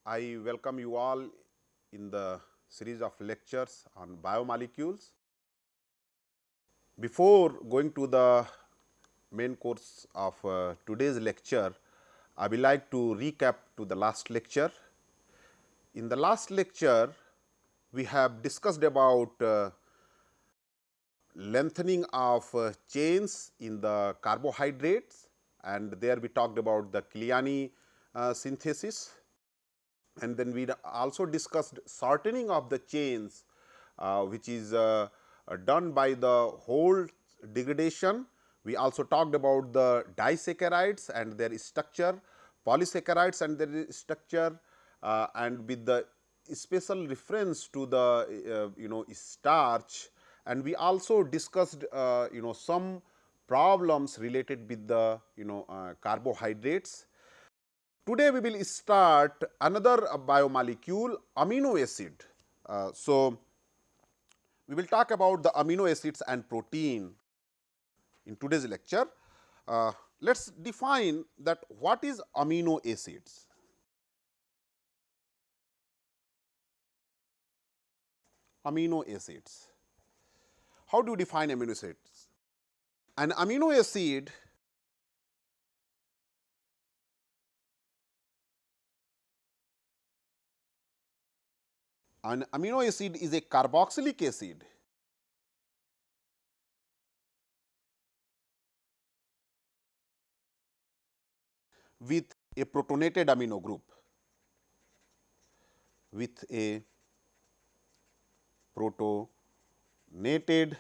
I welcome you all in the series of lectures on biomolecules. Before going to the main course of today's lecture, I will like to recap to the last lecture. In the last lecture, we have discussed about lengthening of chains in the carbohydrates, and there we talked about the Kliani synthesis. And then we also discussed shortening of the chains, which is done by the whole degradation. We also talked about the disaccharides and their structure, polysaccharides and their structure, and with the special reference to the starch. And we also discussed some problems related with the carbohydrates. Today we will start another biomolecule, amino acid. So, we will talk about the amino acids and protein in today's lecture. Let us define that what is amino acids. Amino acids. How do you define amino acids? An amino acid is a carboxylic acid with a protonated amino group, with a protonated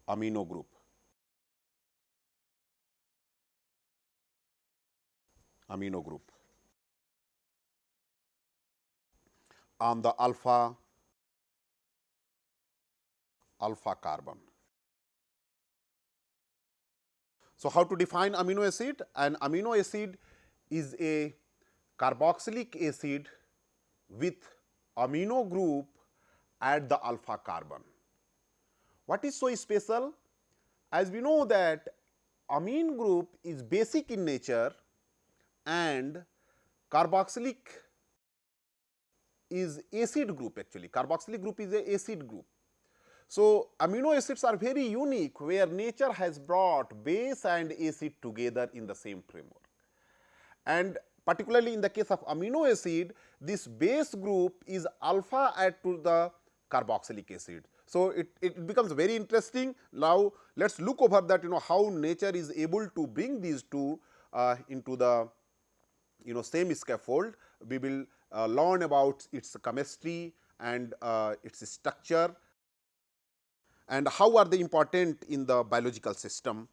amino group. On the alpha carbon. So, how to define amino acid? An amino acid is a carboxylic acid with amino group at the alpha carbon. What is so special? As we know that amine group is basic in nature and carboxylic is acid group actually. Carboxylic group is a acid group. So, amino acids are very unique where nature has brought base and acid together in the same framework. And particularly in the case of amino acid, this base group is alpha add to the carboxylic acid. So, it becomes very interesting. Now, let us look over that how nature is able to bring these two into the same scaffold. We will learn about its chemistry and its structure and how are they important in the biological system.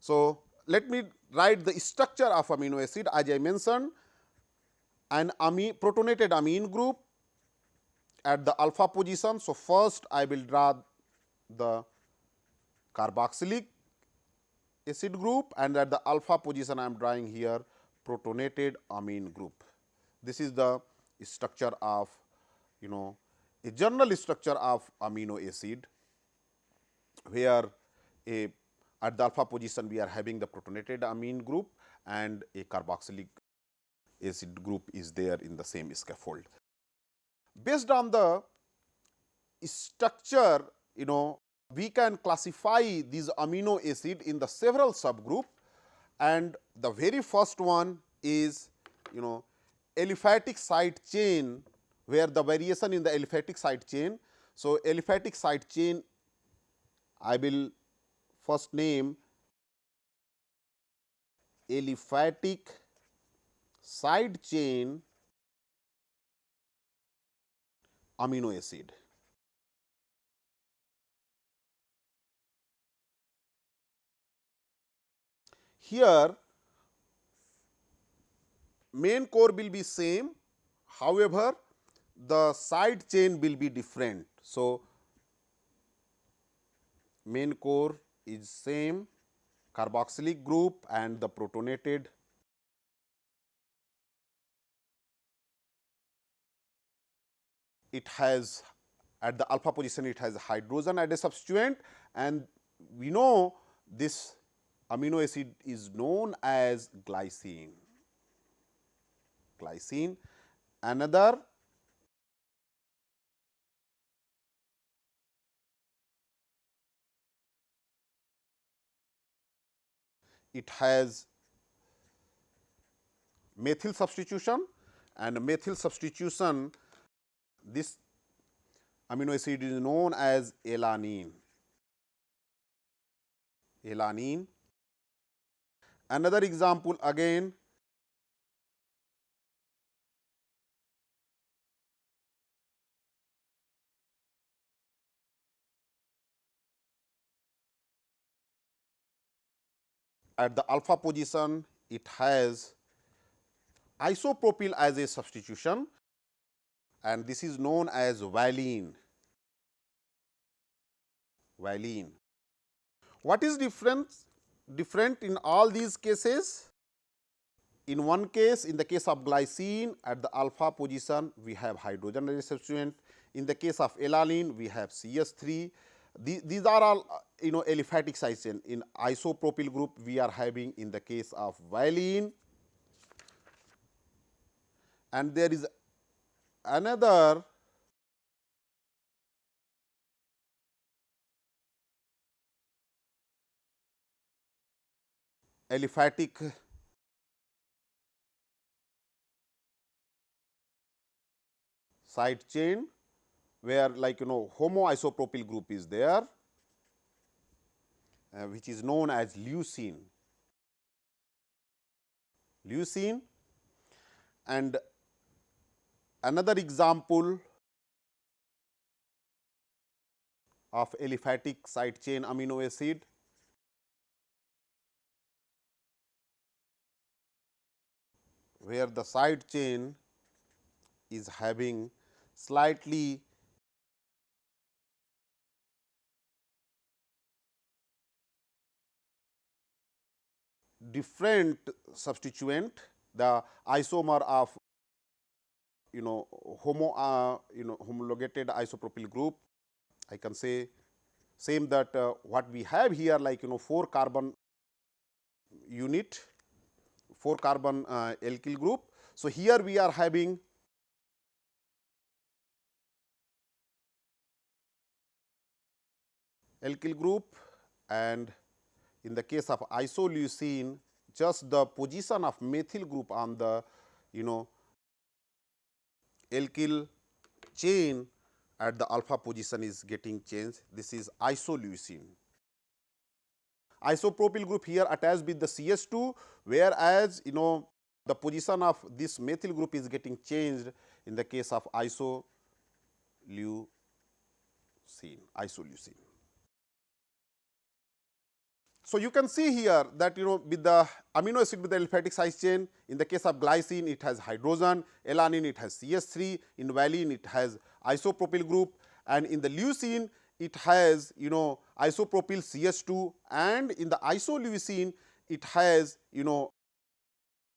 So, let me write the structure of amino acid. As I mentioned, an protonated amine group at the alpha position. So, first I will draw the carboxylic acid group, and at the alpha position I am drawing here protonated amine group. This is the structure of a general structure of amino acid, where at the alpha position we are having the protonated amine group and a carboxylic acid group is there in the same scaffold. Based on the structure, we can classify these amino acid in the several subgroup, and the very first one is aliphatic side chain, where the variation in the aliphatic side chain. So, aliphatic side chain I will first name aliphatic side chain amino acid. Here main core will be same, however, the side chain will be different. So, main core is same carboxylic group and the protonated it has at the alpha position it has hydrogen as a substituent, and we know this amino acid is known as glycine. another it has methyl substitution, and methyl substitution, this amino acid is known as alanine. Alanine. Another example again, at the alpha position it has isopropyl as a substitution, and this is known as valine. Valine. What is different in all these cases? In one case, in the case of glycine, at the alpha position we have hydrogen as a substituent. In the case of alanine we have CH3. These are all aliphatic side chain. In isopropyl group we are having in the case of valine, and there is another aliphatic side chain where, like homoisopropyl group is there, which is known as leucine. Leucine. And another example of aliphatic side chain amino acid, where the side chain is having slightly different substituent, the isomer of homologated isopropyl group. I can say same that what we have here, like 4 carbon unit, 4 carbon alkyl group. So, here we are having alkyl group, and in the case of isoleucine, just the position of methyl group on the alkyl chain at the alpha position is getting changed. This is isoleucine. Isopropyl group here attached with the CH2, whereas the position of this methyl group is getting changed in the case of isoleucine. So, you can see here that with the amino acid with the aliphatic side chain, in the case of glycine it has hydrogen, alanine it has CH3, in valine it has isopropyl group, and in the leucine it has isopropyl CH2, and in the isoleucine it has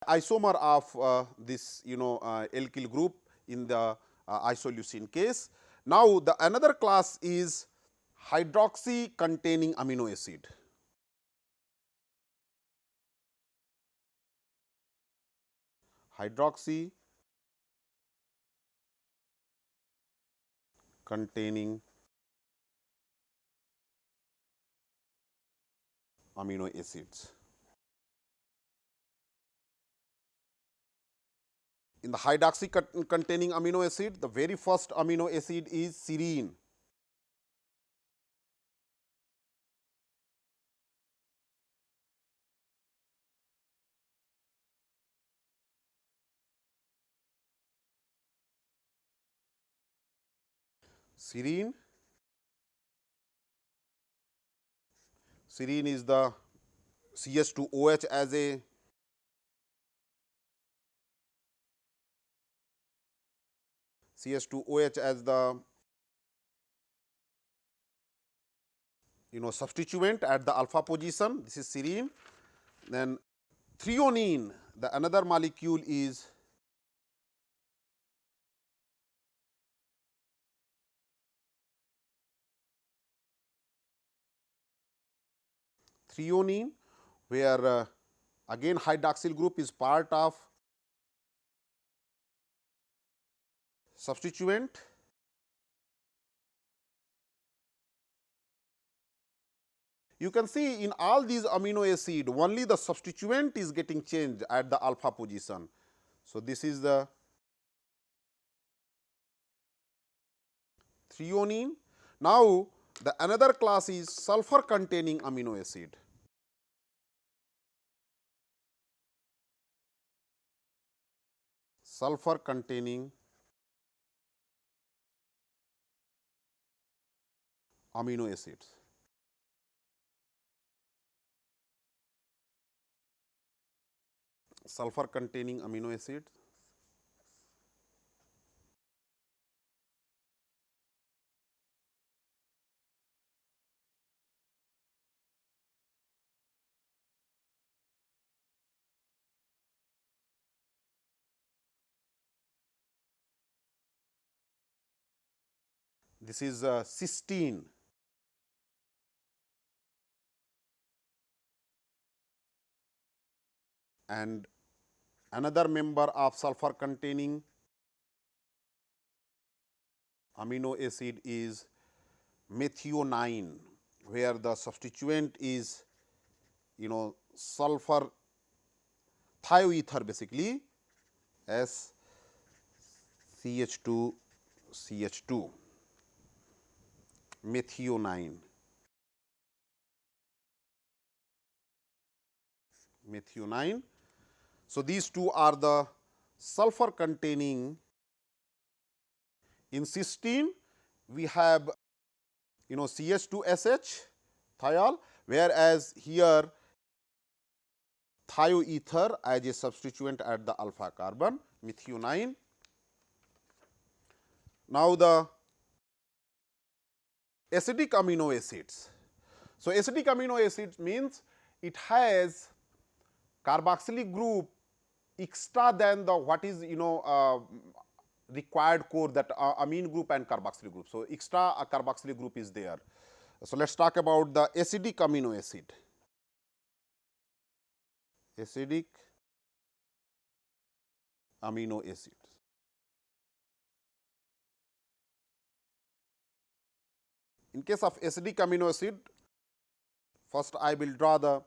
isomer of this alkyl group in the isoleucine case. Now, the another class is hydroxy containing amino acid. Hydroxy containing amino acids. In the hydroxy containing amino acid, the very first amino acid is serine. Serine. Serine is the CH2OH as a CH2OH as the substituent at the alpha position. This is serine. Then threonine, the another molecule is threonine, where again hydroxyl group is part of substituent, you can see in all these amino acid only the substituent is getting changed at the alpha position. So, this is the threonine. Now, the another class is sulfur containing amino acid. Sulfur containing amino acids. Sulfur containing amino acids. This is cysteine. And another member of sulfur containing amino acid is methionine, where the substituent is sulfur thioether, basically SCH2CH2, methionine. Methionine. So, these two are the sulfur containing. In cysteine we have CH2SH thiol, whereas here thioether as a substituent at the alpha carbon, methionine. Now, the acidic amino acids. So, acidic amino acids means it has carboxylic group extra than the what is required core, that amine group and carboxylic group. So, extra carboxylic group is there. So, let us talk about the acidic amino acid. Acidic amino acids. In case of acidic amino acid, first I will draw the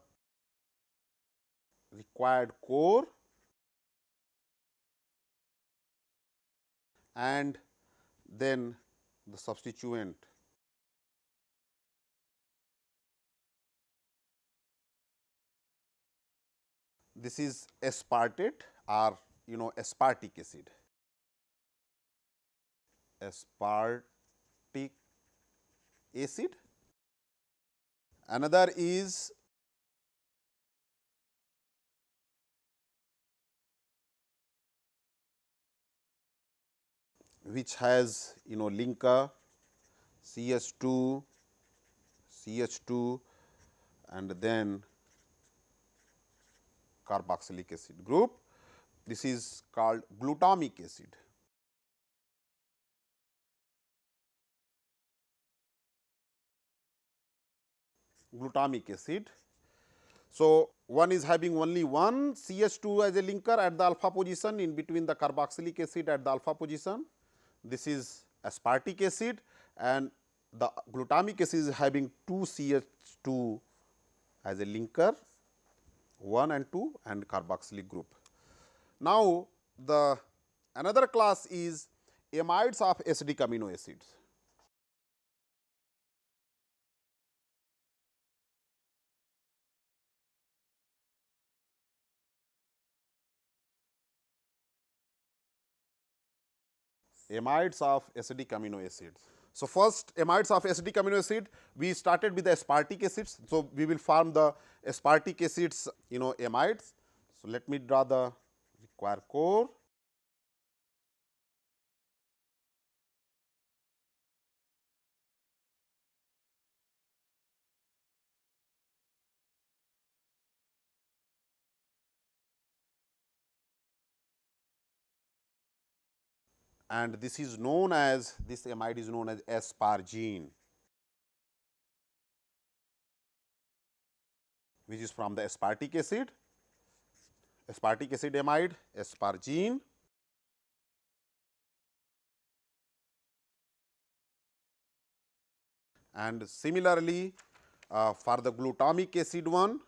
required core and then the substituent. This is aspartate or aspartic acid. Aspartic acid. Another is which has linker CH2, CH2 and then carboxylic acid group. This is called glutamic acid. Glutamic acid. So, one is having only one CH2 as a linker at the alpha position in between the carboxylic acid at the alpha position. This is aspartic acid, and the glutamic acid is having two CH2 as a linker, 1 and 2 and carboxylic group. Now, the another class is amides of acidic amino acids. Amides of acidic amino acids. So, first amides of acidic amino acid, we started with the aspartic acids. So, we will form the aspartic acids amides. So, let me draw the required core. And this is known as, this amide is known as aspargine, which is from the aspartic acid amide, aspargine. And similarly, for the glutamic acid one,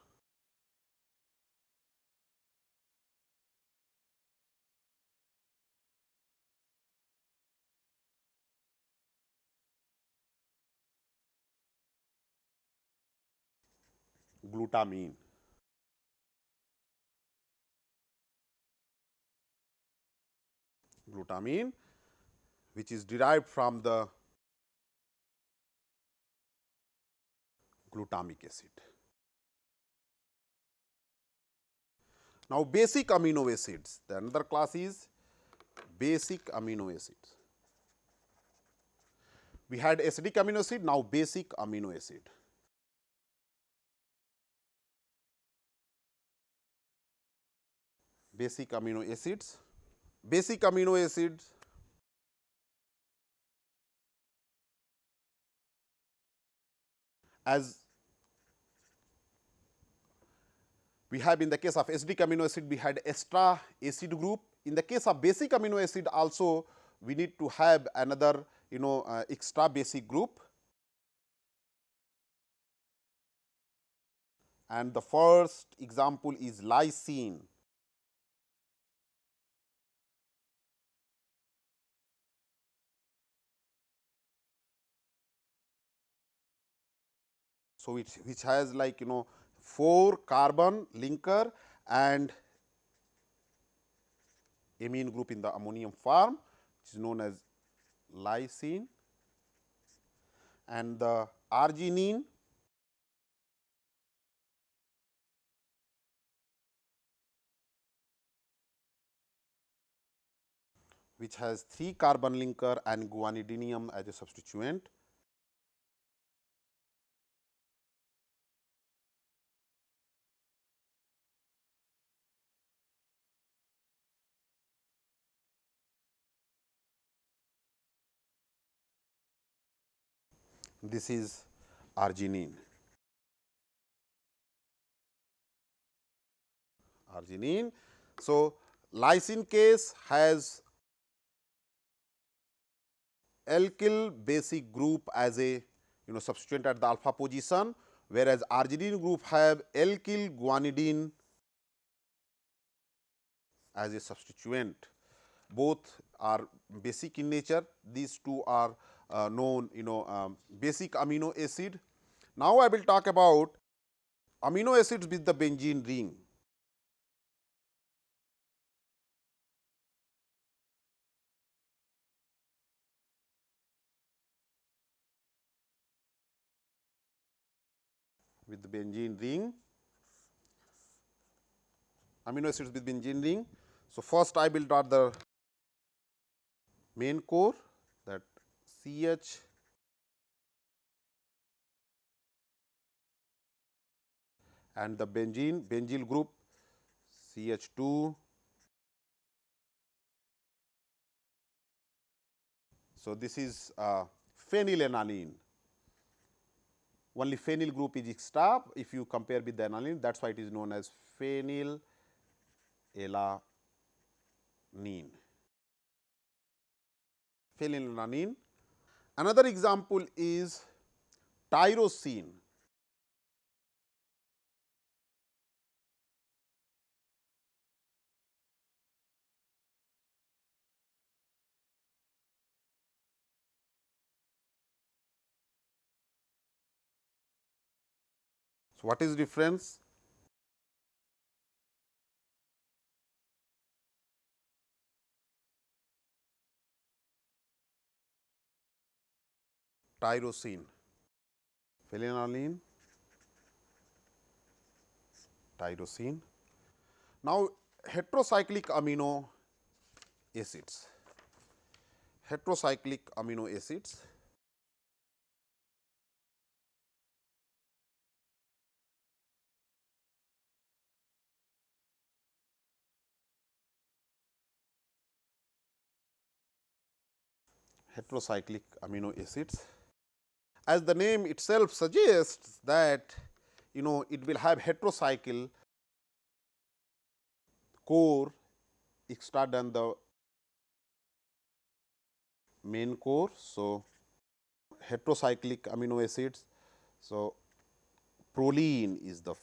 glutamine. Glutamine, which is derived from the glutamic acid. Now, basic amino acids, the another class is basic amino acids. We had acidic amino acid, now basic amino acid. Basic amino acids. Basic amino acids as we have in the case of acidic amino acid, we had extra acid group. In the case of basic amino acid also, we need to have another extra basic group. And the first example is lysine. So, which has like 4 carbon linker and amine group in the ammonium form, which is known as lysine. And the arginine, which has 3 carbon linker and guanidinium as a substituent. This is arginine. Arginine. So, lysine case has alkyl basic group as a substituent at the alpha position, whereas arginine group have alkyl guanidine as a substituent. Both are basic in nature. These two are known basic amino acid. Now, I will talk about amino acids with the benzene ring. With the benzene ring, amino acids with benzene ring. So, first I will draw the main core, that CH and the benzyl group CH2. So, this is phenylalanine. Only phenyl group is extra if you compare with the aniline, that is why it is known as phenylalanine. Phenylalanine. Another example is tyrosine. So, what is difference? Tyrosine, phenylalanine, tyrosine. Now, heterocyclic amino acids. Heterocyclic amino acids. Heterocyclic amino acids. As the name itself suggests that it will have heterocycle core extra than the main core. So, heterocyclic amino acids. So, proline is the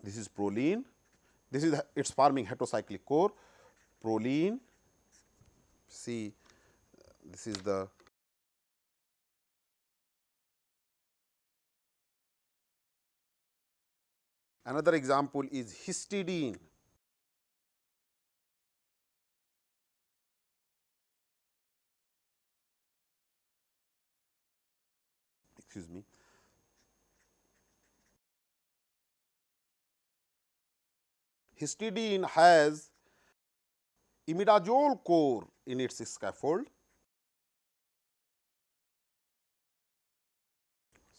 this is proline, this is its forming heterocyclic core. Proline, see this is the another example is histidine. Excuse me. Histidine has imidazole core in its scaffold.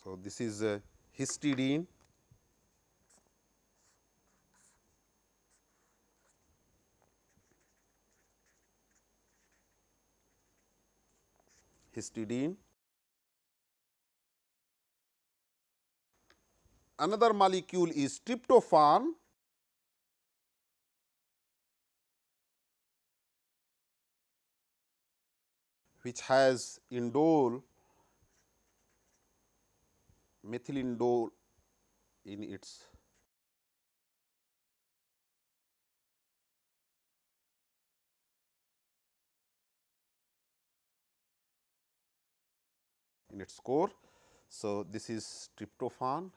So, this is histidine. Histidine. Another molecule is tryptophan, which has indole, methylindole in its core. So, this is tryptophan.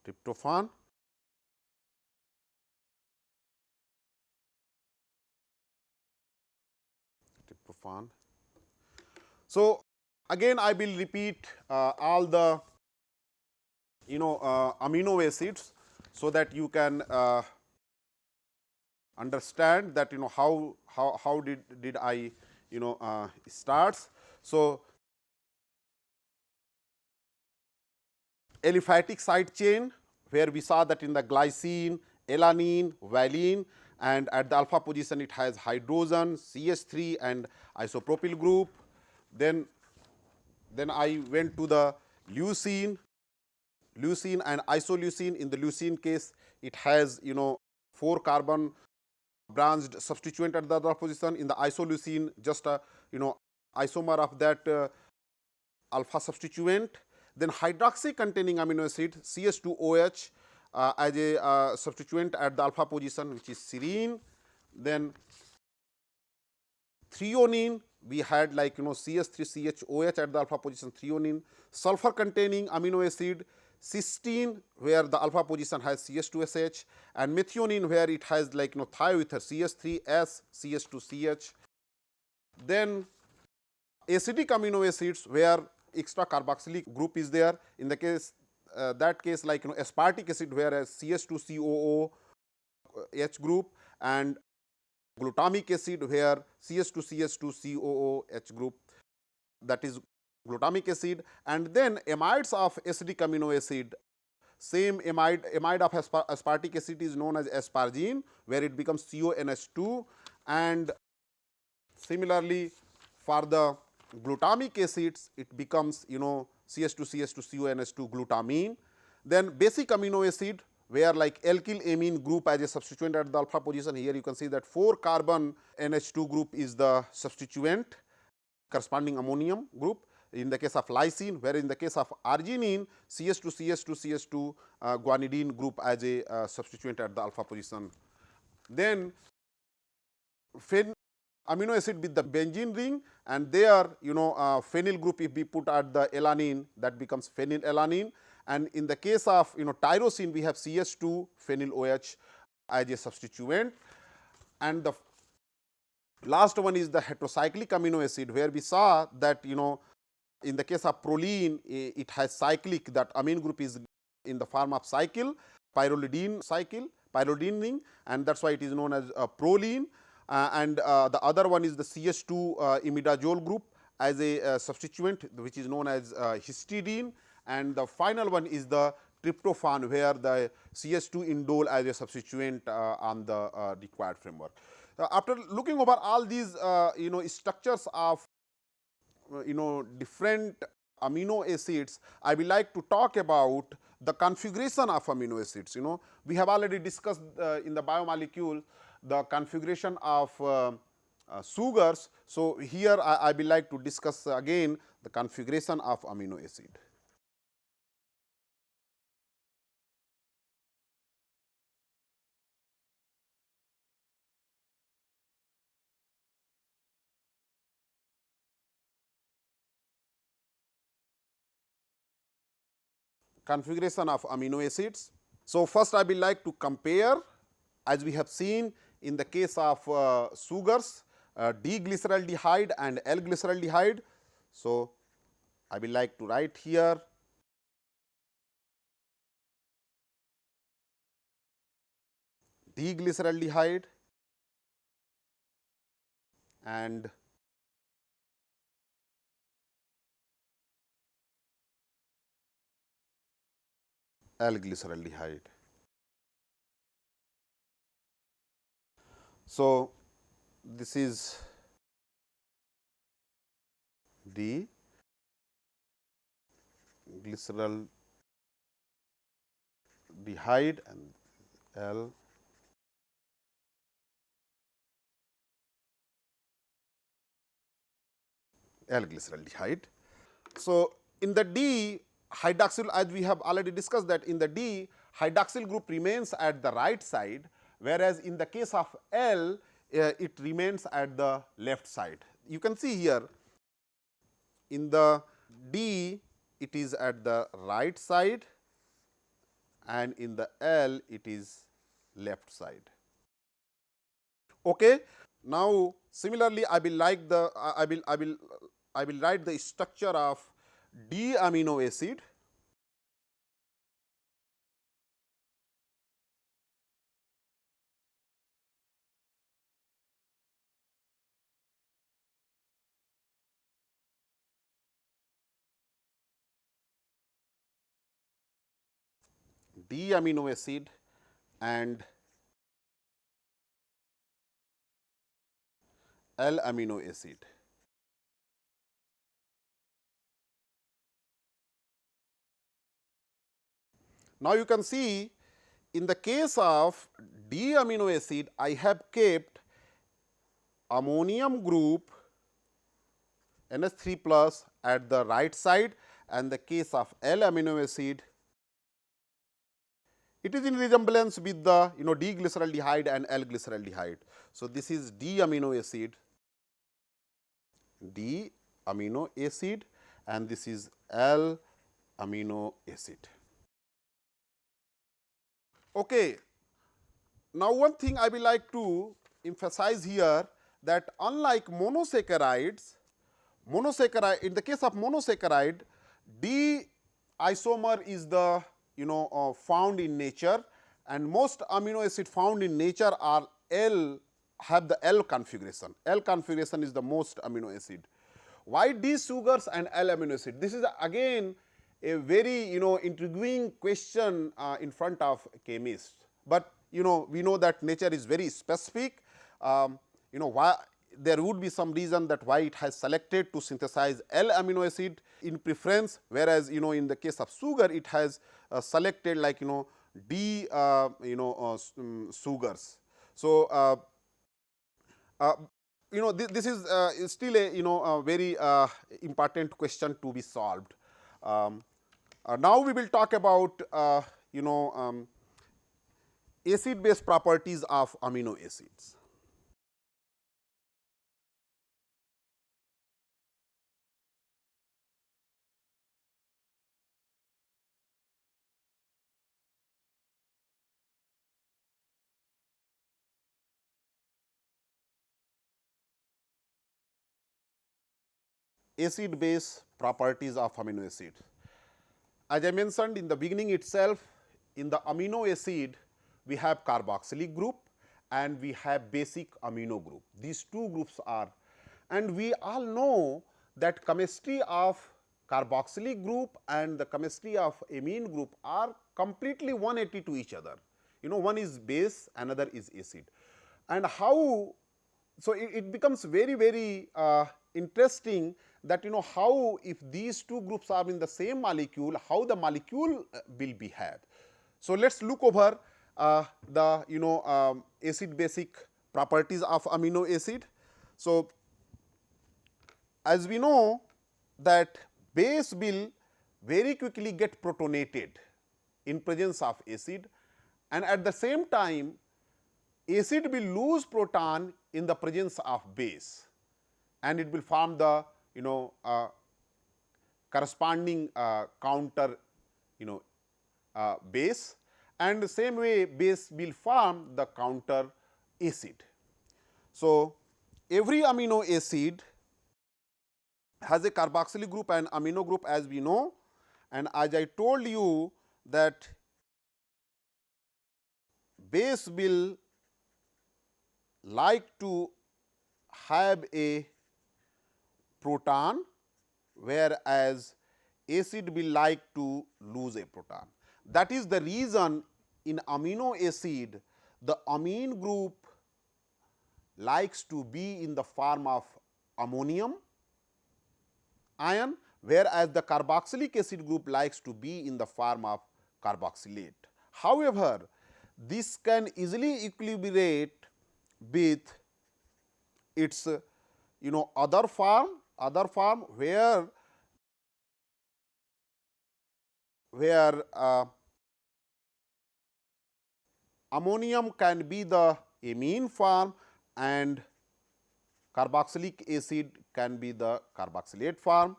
Tryptophan. Tryptophan. So, again I will repeat all the amino acids, so that you can understand that how did I starts. So, aliphatic side chain, where we saw that in the glycine, alanine, valine, and at the alpha position it has hydrogen, CH3 and isopropyl group. Then I went to the leucine and isoleucine. In the leucine case, it has 4 carbon branched substituent at the other position. In the isoleucine, just a isomer of that alpha substituent. Then hydroxy containing amino acid CH2OH as a substituent at the alpha position, which is serine. Then threonine, we had like CH3CHOH at the alpha position, threonine. Sulfur containing amino acid cysteine, where the alpha position has CH2SH, and methionine, where it has like thioether CH3S CH2CH. Then acidic amino acids, where extra carboxylic group is there. In the case that case, like aspartic acid, whereas CH2COO H group, and glutamic acid, where CH2CH2COO H group, that is glutamic acid. And then amides of acidic amino acid, same amide of aspartic acid is known as aspargine, where it becomes CONH2. And similarly, for the glutamic acids, it becomes CH2CH2CONH2 glutamine. Then basic amino acid, where like alkyl amine group as a substituent at the alpha position. Here you can see that 4 carbon NH2 group is the substituent corresponding ammonium group in the case of lysine, where in the case of arginine, CH2CH2CH2 guanidine group as a substituent at the alpha position. Then amino acid with the benzene ring, and there phenyl group, if we put at the alanine, that becomes phenylalanine. And in the case of tyrosine, we have CH2 phenyl OH as a substituent. And the last one is the heterocyclic amino acid, where we saw that in the case of proline, it has cyclic, that amine group is in the form of cycle, pyrrolidine ring, and that's why it is known as proline. And the other one is the CH2 imidazole group as a substituent, which is known as histidine. And the final one is the tryptophan, where the CH2 indole as a substituent on the required framework. After looking over all these structures of different amino acids, I will like to talk about the configuration of amino acids. We have already discussed in the biomolecule the configuration of sugars. So, here I will like to discuss again the configuration of amino acid. Configuration of amino acids. So, first I will like to compare, as we have seen in the case of sugars, D-glyceraldehyde and L-glyceraldehyde. So, I will like to write here D-glyceraldehyde and L-glyceraldehyde. So, this is D-glyceraldehyde and L-glyceraldehyde. So, in the D hydroxyl, as we have already discussed that in the D hydroxyl group remains at the right side, whereas in the case of L it remains at the left side. You can see here in the D it is at the right side and in the L it is left side. Okay. Now, similarly, I will like the I will write the structure of D amino acid. D amino acid and L amino acid. Now, you can see in the case of D amino acid, I have kept ammonium group NH3 plus at the right side, and the case of L amino acid, it is in resemblance with the D glyceraldehyde and L glyceraldehyde. So, this is D amino acid, and this is L amino acid. Okay. Now, one thing I will like to emphasize here, that unlike monosaccharides, in the case of monosaccharide, D isomer is the found in nature, and most amino acid found in nature are have the L configuration. L configuration is the most amino acid. Why D sugars and L amino acid? This is again a very intriguing question in front of chemists. But we know that nature is very specific. Why there would be some reason that why it has selected to synthesize L amino acid in preference, whereas in the case of sugar it has selected like D sugars. So, this is still a very important question to be solved. Now, we will talk about acid base properties of amino acids. Acid base properties of amino acid. As I mentioned in the beginning itself, in the amino acid we have carboxylic group and we have basic amino group. These two groups are, and we all know that chemistry of carboxylic group and the chemistry of amine group are completely 180 to each other. One is base, another is acid. And how, so it becomes very interesting that how if these two groups are in the same molecule, how the molecule will behave. So, let us look over the acid basic properties of amino acid. So, as we know that base will very quickly get protonated in presence of acid, and at the same time acid will lose proton in the presence of base, and it will form the corresponding counter base, and the same way base will form the counter acid. So, every amino acid has a carboxylic group and amino group, as we know, and as I told you that base will like to have a proton, whereas acid will like to lose a proton. That is the reason in amino acid the amine group likes to be in the form of ammonium ion, whereas the carboxylic acid group likes to be in the form of carboxylate. However, this can easily equilibrate with its other form where ammonium can be the amine form and carboxylic acid can be the carboxylate form.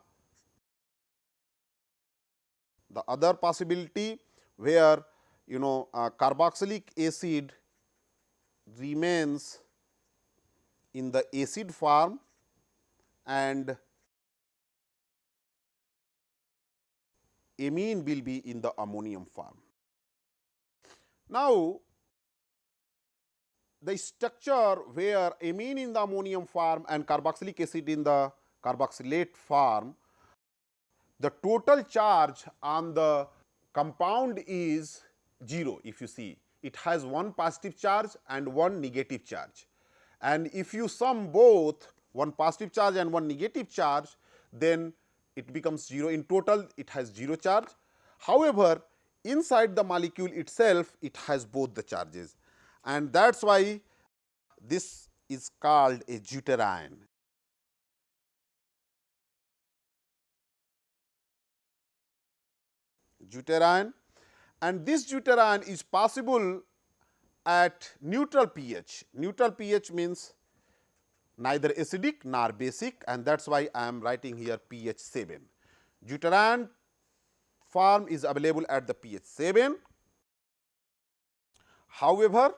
The other possibility where carboxylic acid remains in the acid form and amine will be in the ammonium form. Now, the structure where amine in the ammonium form and carboxylic acid in the carboxylate form, the total charge on the compound is 0. If you see, it has one positive charge and one negative charge, and if you sum both, one positive charge and one negative charge, then it becomes 0. In total, it has 0 charge. However, inside the molecule itself, it has both the charges, and that is why this is called a deuterion. Deuterion, and this deuterion is possible at neutral pH. Neutral pH means neither acidic nor basic, and that is why I am writing here pH 7. Deuterion form is available at the pH 7. However,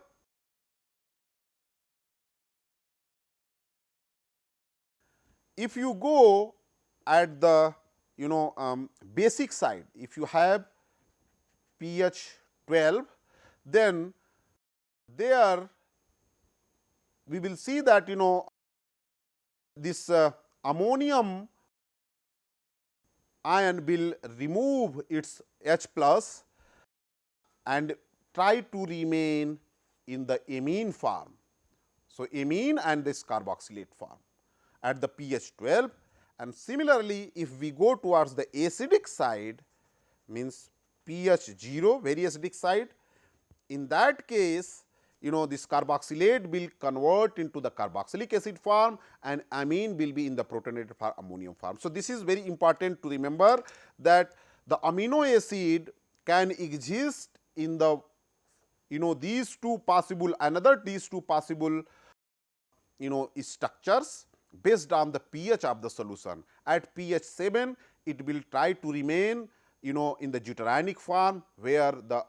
if you go at the basic side, if you have pH 12, then there we will see that this ammonium ion will remove its H plus and try to remain in the amine form. So, amine and this carboxylate form at the pH 12, and similarly if we go towards the acidic side, means pH 0, very acidic side, in that case this carboxylate will convert into the carboxylic acid form and amine will be in the protonated for ammonium form. So, this is very important to remember that the amino acid can exist in the these two possible structures based on the pH of the solution. At pH 7, it will try to remain in the deuterionic form, where the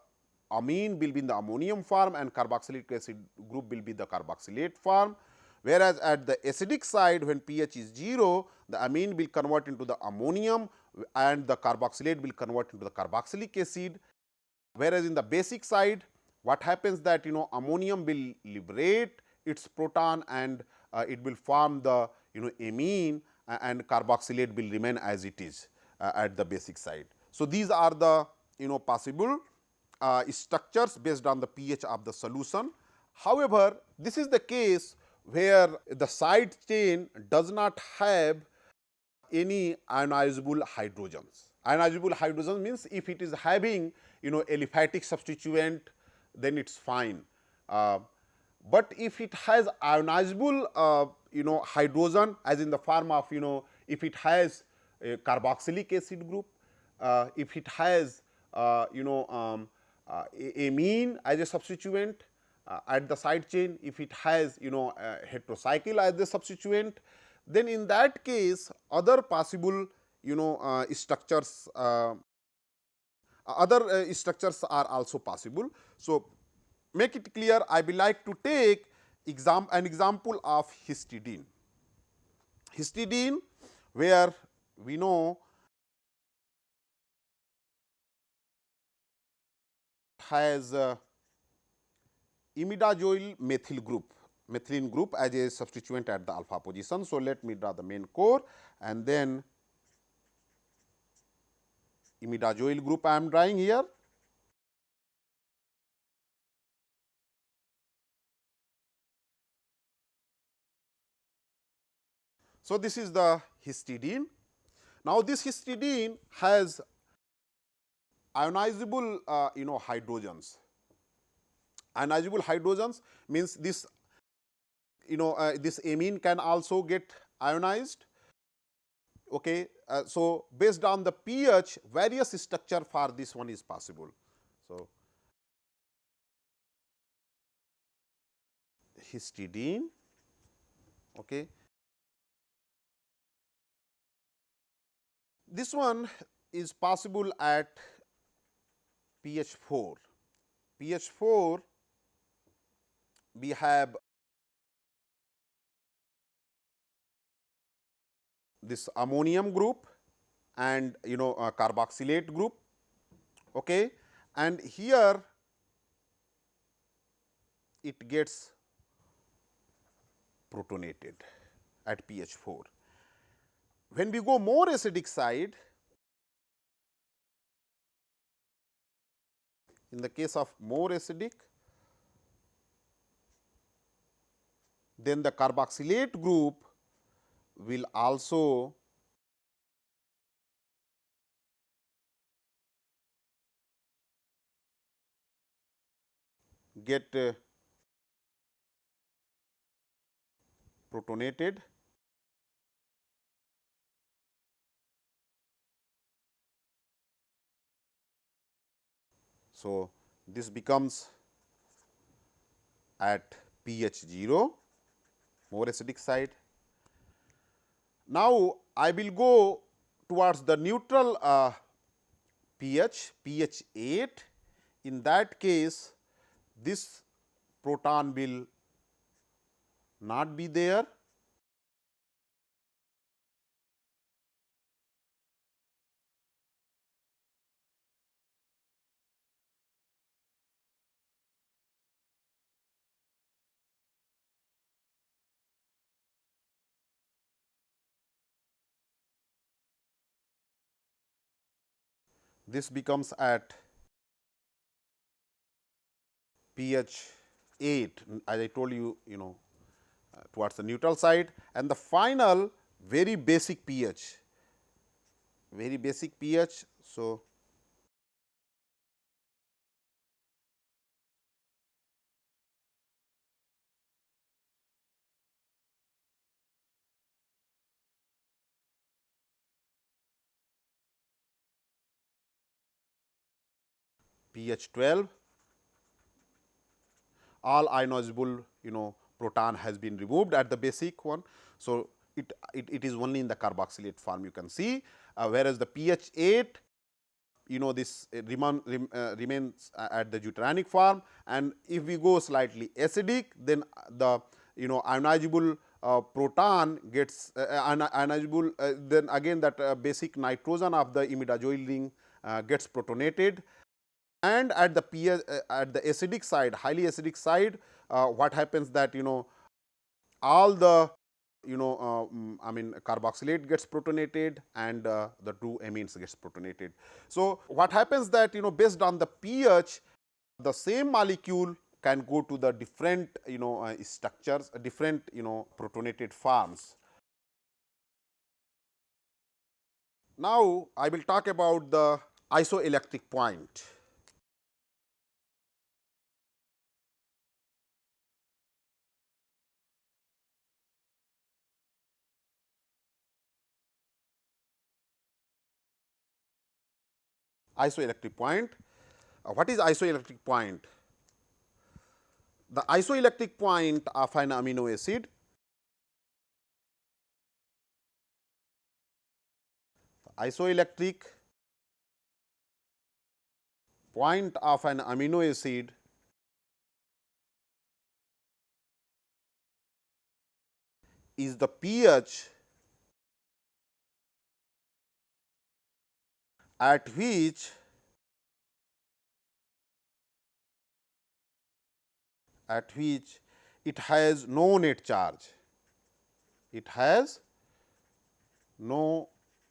amine will be in the ammonium form and carboxylic acid group will be the carboxylate form, whereas at the acidic side, when pH is 0, the amine will convert into the ammonium and the carboxylate will convert into the carboxylic acid, whereas in the basic side what happens that ammonium will liberate its proton and it will form the amine and carboxylate will remain as it is at the basic side. So, these are the possible structures based on the pH of the solution. However, this is the case where the side chain does not have any ionizable hydrogens. Ionizable hydrogen means if it is having aliphatic substituent, then it's fine. But if it has ionizable hydrogen, as in the form of if it has a carboxylic acid group, if it has amine as a substituent at the side chain, if it has heterocycle as the substituent, then in that case other possible structures structures are also possible. So, make it clear, I will like to take an example of histidine. Histidine, where we know has imidazoyl methyl group, methylene group as a substituent at the alpha position. So, let me draw the main core and then imidazoyl group I am drawing here. So, this is the histidine. Now, this histidine has ionizable hydrogens. Ionizable hydrogens means this this amine can also get ionized. Okay. So, based on the pH, various structure for this one is possible. So, histidine. Okay. This one is possible at pH 4. pH 4 we have this ammonium group and carboxylate group. Okay. And here it gets protonated at pH 4. When we go more acidic side, in the case of more acidic, then the carboxylate group will also get protonated. So, this becomes at pH 0, more acidic side. Now, I will go towards the neutral pH, pH 8. In that case, this proton will not be there. This becomes at pH 8, as I told you, towards the neutral side, and the final very basic pH, very basic pH. So, pH 12, all ionizable proton has been removed at the basic one. So, it is only in the carboxylate form you can see, whereas the pH 8 this remains at the deuteranic form, and if we go slightly acidic, then the ionizable proton gets ionizable, then again that basic nitrogen of the imidazoyl ring gets protonated. And at the pH at the acidic side, highly acidic side, what happens that all the I mean carboxylate gets protonated and the two amines gets protonated. So, what happens that based on the pH, the same molecule can go to the different structures, different protonated forms. Now, I will talk about the isoelectric point. Isoelectric point. What is isoelectric point? The isoelectric point of an amino acid, isoelectric point of an amino acid is the pH at which it has no net charge. It has no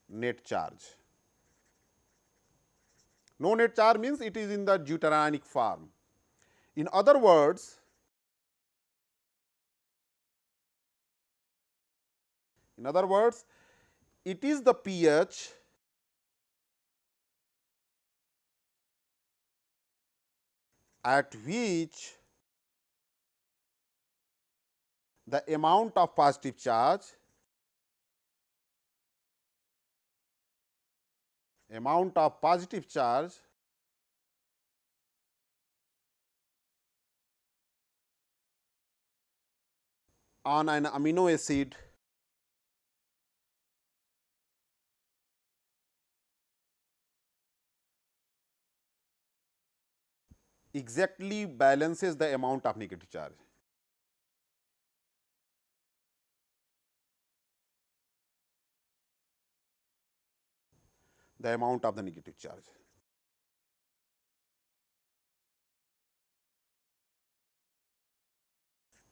net charge. No net charge means it is in the deuterionic form. In other words, it is the pH at which the amount of positive charge on an amino acid exactly balances the amount of negative charge. The amount of the negative charge.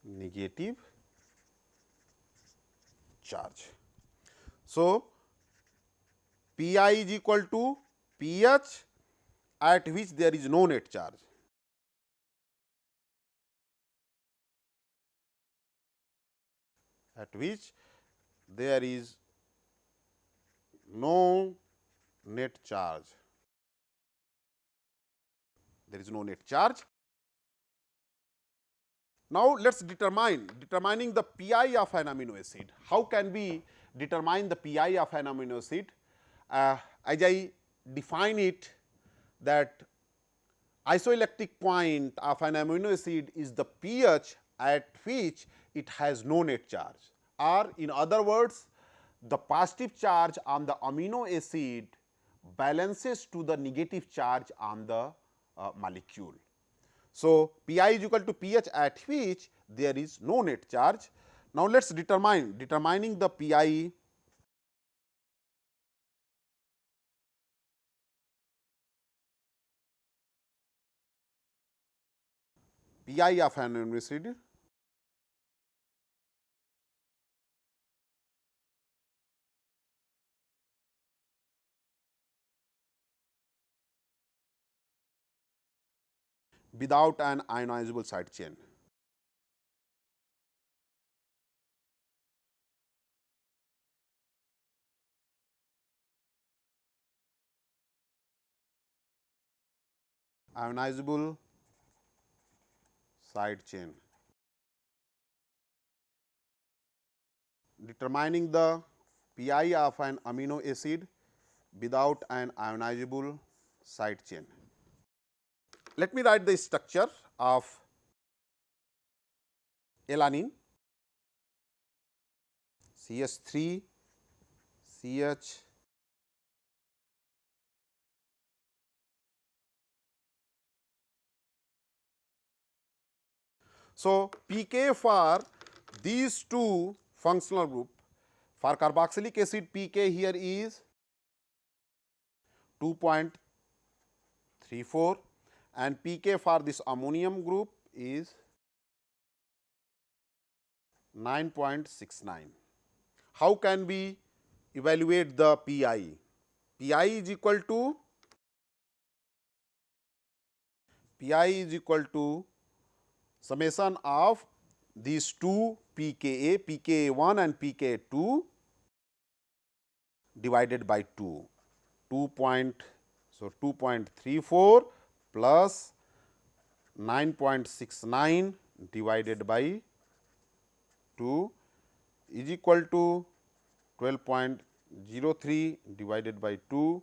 Negative charge. So, Pi is equal to pH at which there is no net charge. At which there is no net charge. There is no net charge. Now, let us determining the Pi of an amino acid. How can we determine the Pi of an amino acid? As I define it, that isoelectric point of an amino acid is the pH at which it has no net charge, or in other words, the positive charge on the amino acid balances to the negative charge on the molecule. So, Pi is equal to pH at which there is no net charge. Now, let us determining the Pi of an amino acid without an ionizable side chain. Ionizable side chain. Determining the Pi of an amino acid without an ionizable side chain. Let me write the structure of alanine, CH3 CH So, pK for these two functional group, for carboxylic acid pK here is 2.34 and pK for this ammonium group is 9.69. How can we evaluate the Pi? Pi is equal to summation of these two pKa, pKa1 and pKa2 divided by 2, 2.34 plus 9.69 divided by 2 is equal to 12.03 divided by 2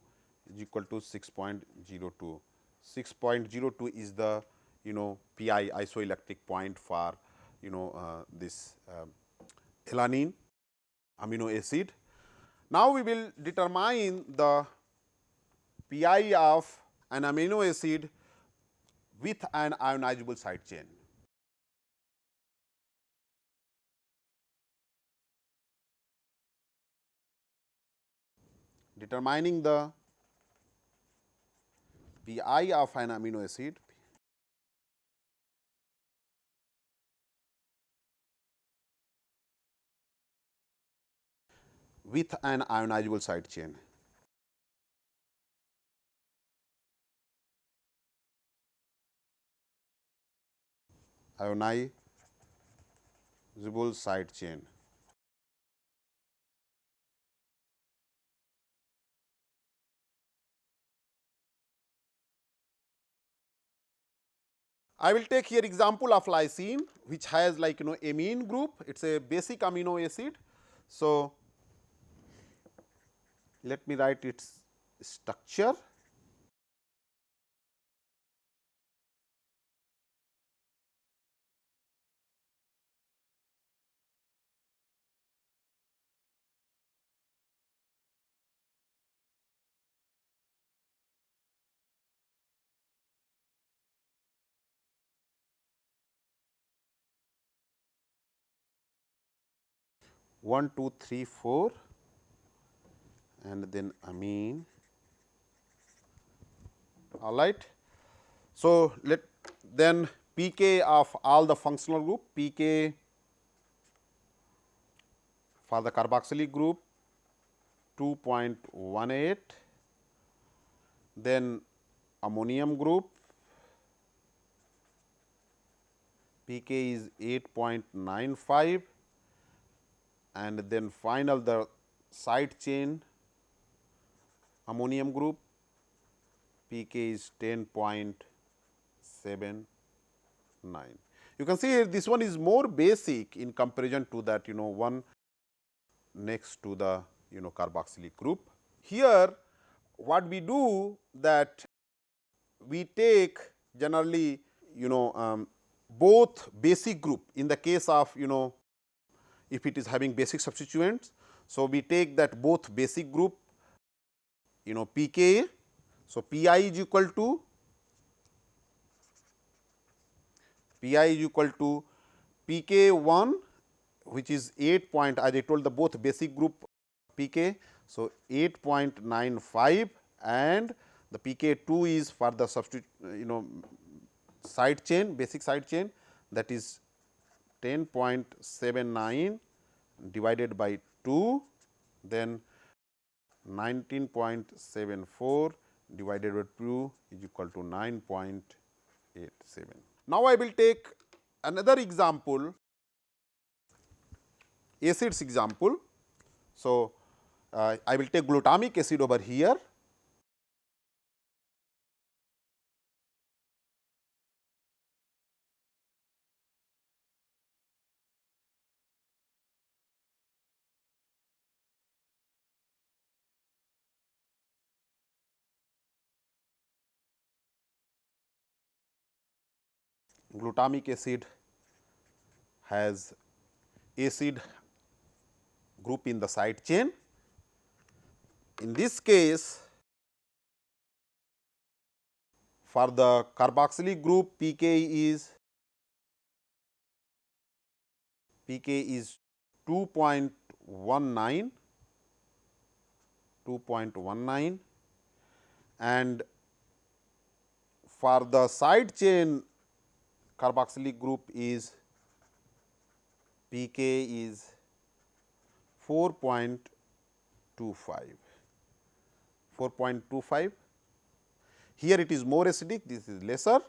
is equal to 6.02. 6.02 is the pi isoelectric point for this alanine amino acid. Now, we will determine the pi of an amino acid with an ionizable side chain. Determining the pi of an amino acid with an ionizable side chain. Ionizable side chain. I will take here example of lysine, which has like amine group. It is a basic amino acid. So, let me write its structure. One, two, three, 4, and then amine. All right. So, then pK of all the functional group, pK for the carboxylic group 2.18, then ammonium group pK is 8.95, and then final the side chain ammonium group pK is 10.79. You can see this one is more basic in comparison to that one next to the carboxylic group. Here what we do that we take generally both basic group in the case of if it is having basic substituents. So, we take that both basic group pKa. So, pi is equal to pK1, which is 8 point, as I told the both basic group pK. So, 8.95, and the pK2 is for the side chain, basic side chain, that is 10.79 divided by 2, then 19.74 divided by 2 is equal to 9.87. Now, I will take another example, acids example. So, I will take glutamic acid over here. Glutamic acid has acid group in the side chain. In this case, for the carboxylic group pK is 2.19, and for the side chain carboxylic group is pK is 4.25. Here it is more acidic, this is lesser,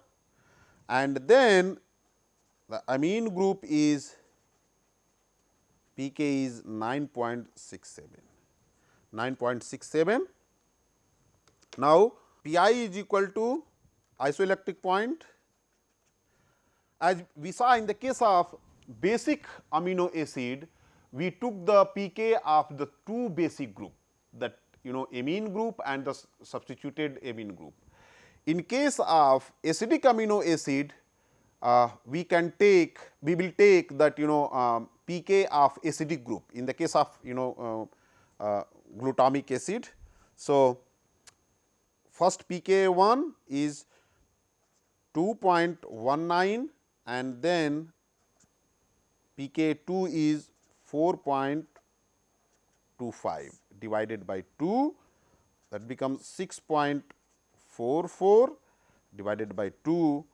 and then the amine group is pK is 9.67. 9.67. Now, Pi is equal to isoelectric point. As we saw in the case of basic amino acid, we took the pK of the two basic group, that amine group and the substituted amine group. In case of acidic amino acid, we will take that pK of acidic group in the case of glutamic acid. So, first pK 1 is 2.19 and then pK 2 is 4.25 divided by 2, that becomes 6.44 divided by 2,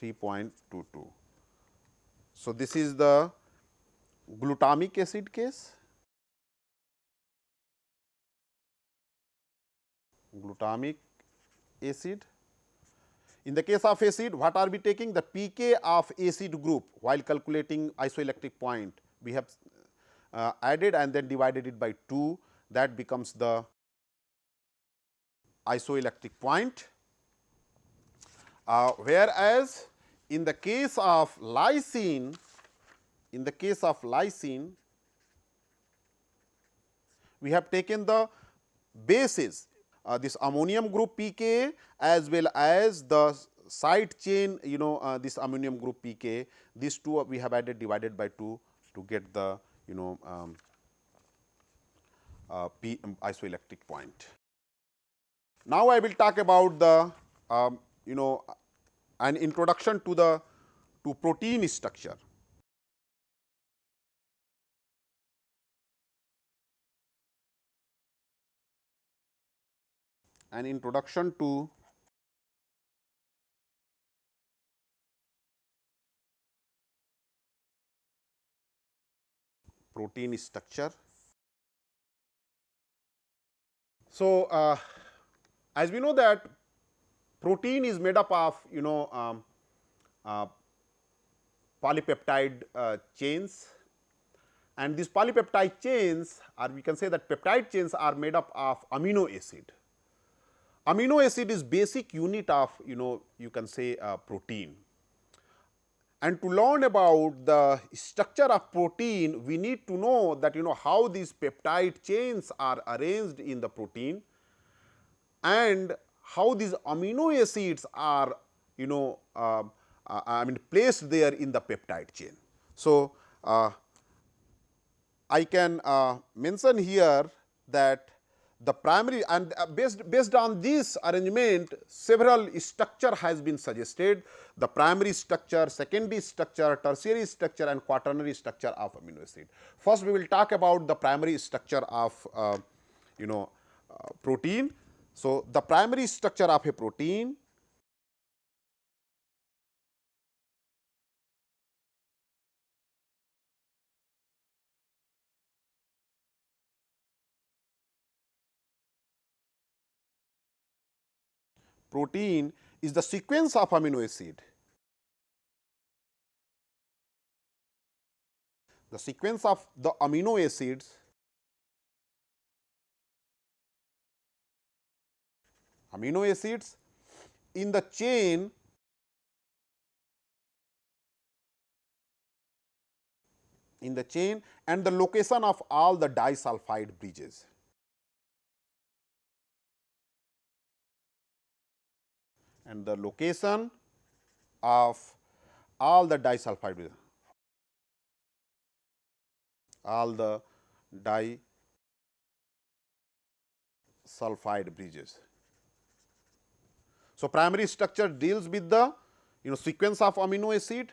3.22. So, this is the glutamic acid case. Glutamic acid. In the case of acid, what are we taking? The pK of acid group while calculating isoelectric point, we have added and then divided it by 2, that becomes the isoelectric point. Whereas, in the case of lysine, we have taken the bases, this ammonium group pK as well as the side chain this ammonium group pK, these two we have added divided by 2 to get the isoelectric point. Now, I will talk about the an introduction to protein structure. An introduction to protein structure. So, as we know that protein is made up of polypeptide chains, and these polypeptide chains, or we can say that peptide chains, are made up of amino acid. Amino acid is basic unit of you can say protein. And to learn about the structure of protein, we need to know that how these peptide chains are arranged in the protein and how these amino acids are placed there in the peptide chain. So, I can mention here that the primary, and based on this arrangement, several structure has been suggested: the primary structure, secondary structure, tertiary structure and quaternary structure of amino acid. First, we will talk about the primary structure of protein. So, the primary structure of a protein is the sequence of amino acid. The sequence of the amino acids in the chain and the location of all the disulfide bridges. And the location of all the disulfide bridges, So, primary structure deals with the sequence of amino acid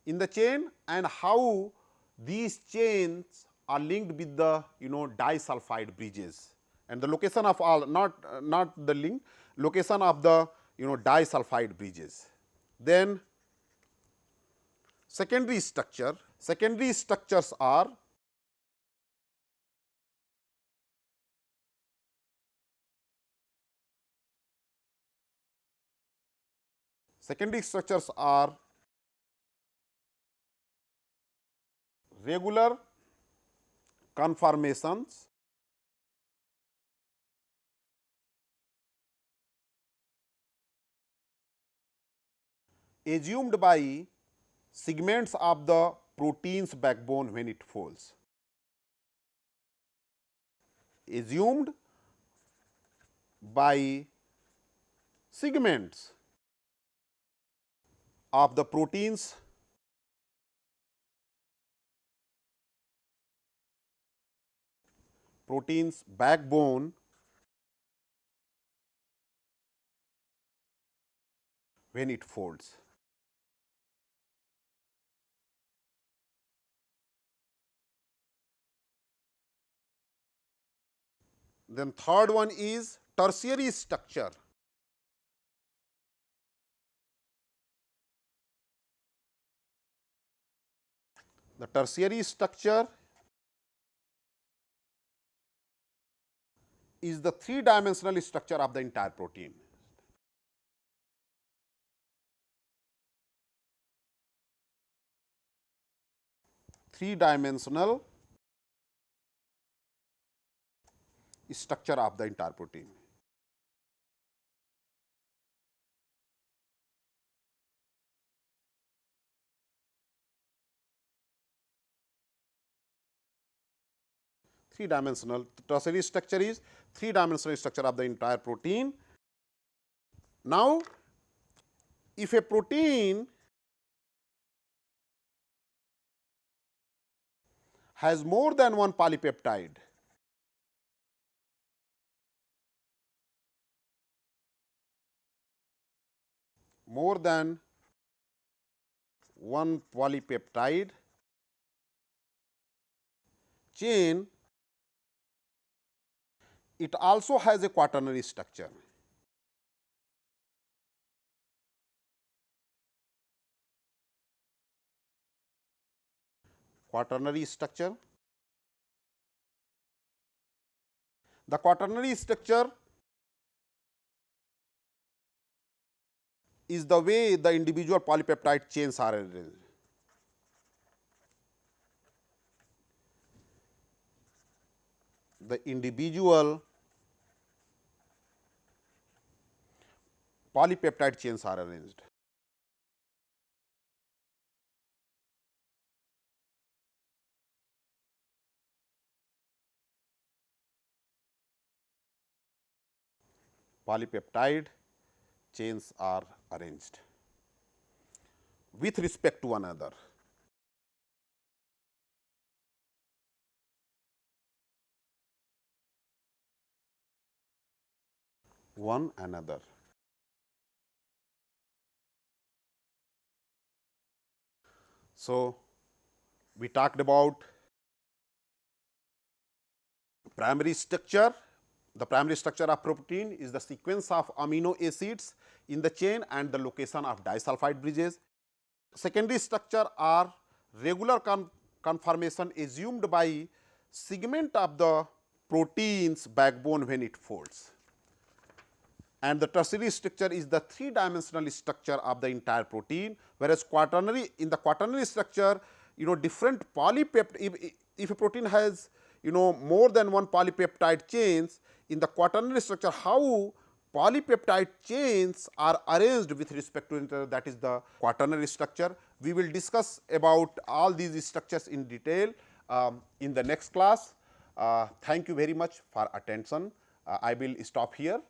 in the chain and how these chains are linked with the disulfide bridges, and the location of all, not the link, location of the disulfide bridges. Then secondary structures are regular conformations assumed by segments of the protein's backbone when it folds. Assumed by segments of the protein's backbone when it folds. Then third one is tertiary structure. The tertiary structure is the three-dimensional structure of the entire protein. Three-dimensional structure of the entire protein. Three-dimensional tertiary structure is three-dimensional structure of the entire protein. Now, if a protein has more than one polypeptide, more than one polypeptide chain, it also has a quaternary structure. Quaternary structure. The quaternary structure is the way the individual polypeptide chains are arranged. The individual polypeptide chains are arranged. Polypeptide chains are arranged with respect to one another. One another. So, we talked about primary structure. The primary structure of protein is the sequence of amino acids in the chain and the location of disulfide bridges. Secondary structure are regular conformation assumed by segment of the protein's backbone when it folds. And the tertiary structure is the three-dimensional structure of the entire protein, whereas quaternary, in the quaternary structure, different polypeptide, if a protein has more than one polypeptide chains, in the quaternary structure, how polypeptide chains are arranged with respect to each other, that is the quaternary structure. We will discuss about all these structures in detail in the next class. Thank you very much for attention. I will stop here.